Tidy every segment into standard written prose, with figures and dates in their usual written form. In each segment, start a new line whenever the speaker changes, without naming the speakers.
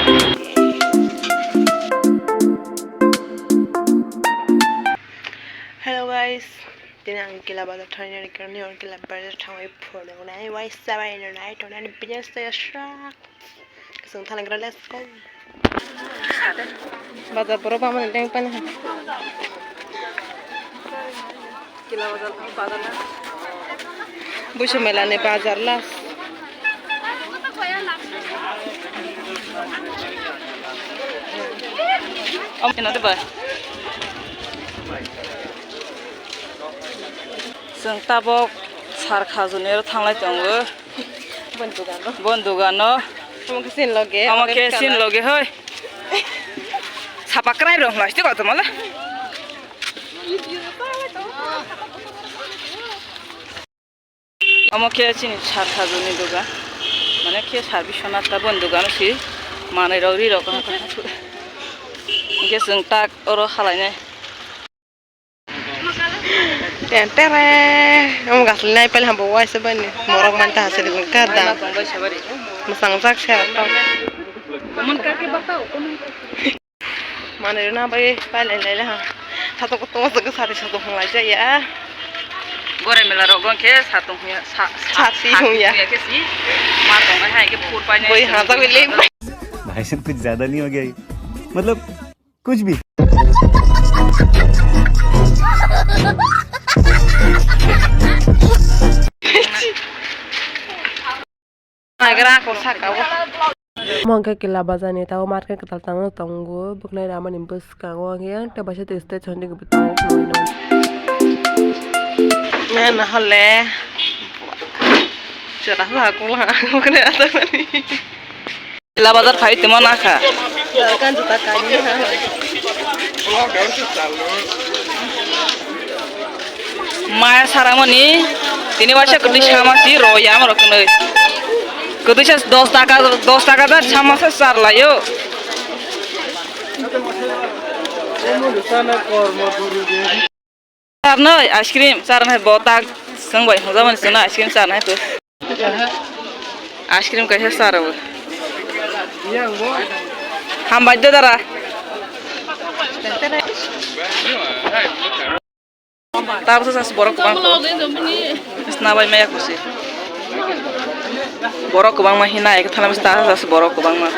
Hello guys, tinang kilabada tanya karena orang kilabada tawai pura nai wai sabai nai to nai punya saya syak kesung thalang kira let's go bazar berapa mana deng pan kilabada bazar lah busu melane bazar lah om ini apa जों tabok sar khajunero thanglai tongo bondugano amake sin loge hoy sapakrai rong lasti kota mala amake sin sar khajuni doga mane ke sarbishona ta bondugano si manai rori rokon ke जों tak oro khalainai tere om gasli nai pel hambo wai sabani morok manta hasil kada masang sak syato mana na bai pai lai ha satu ketemu sego sate satu hong aja ya gore mela rogon ke satu ya sati hong ya ke si matong hai ke फूर पाने कोई हां तक ले
भाई साहब कुछ ज्यादा नहीं हो गया मतलब कुछ भी Mangka kila bazane tahu market ketal tangan tanggo bukannya ramen impus kanggo yang terbasa teste condi kebetul nah hole cerah lah aku lah bukannya ada ni kila bazar fight teman akha kan juta kali Maya saramoni tini baca kedis sama si roya meroknoi kedisnya 10 taka dah sama sesar lah yo sarna es krim sarna botak sengbai zaman sana es krim sarna itu es krim kaisa sarau ham bajda dara tahu sesas borok bang snabai maya kusi borok bang mah hina ek thana mesta sesas borok bang mah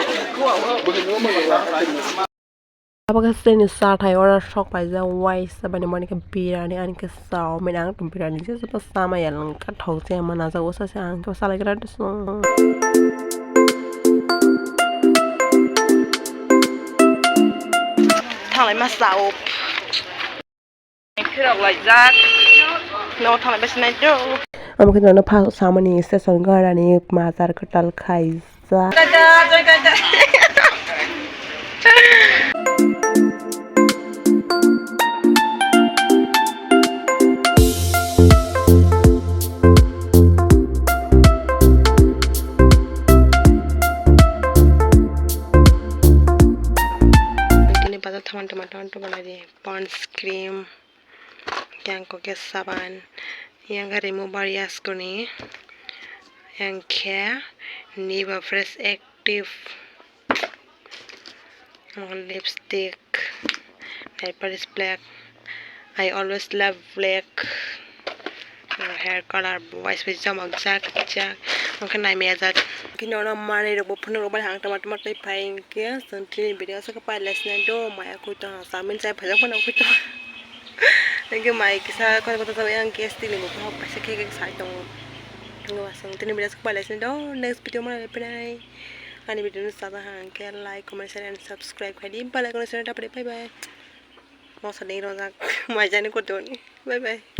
apakah seni saat hai orang shock paisa wai sabane mani ke birani ani ke sao menang tum birani je sepa sama ya lengkap tahu sih mana za usa sih angke salah kira tu thằng lại mà sao kira lajat no thằng lại besna jo আমাকে জানো ফাস সামনে station গাড়ানি মাজার কটাল খাইছা কাকা জয় কাকা ini pasal teman-teman tuh bana di pond's cream yang koke saban yang remove barriers kuni yang care Neva fresh active lipstick diaper is black I always love black hair color voice with jamak jak mungkin naik mezat kini orang mana itu pun orang hang teman-teman tay paling ke sentri video saya kepada lesnya do maya aku tu samin saya banyak pun aku tu lagi mai kisah kau tahu yang guest ini bukan apa sih kayak saya tu tunggu asal sentri video saya kepada lesnya do next video mana lepas ani video ini sahaja hang ke like comment share and subscribe kali ini pada kalau sudah dapat bye bye mau sedih orang macam ni kau tu ni bye bye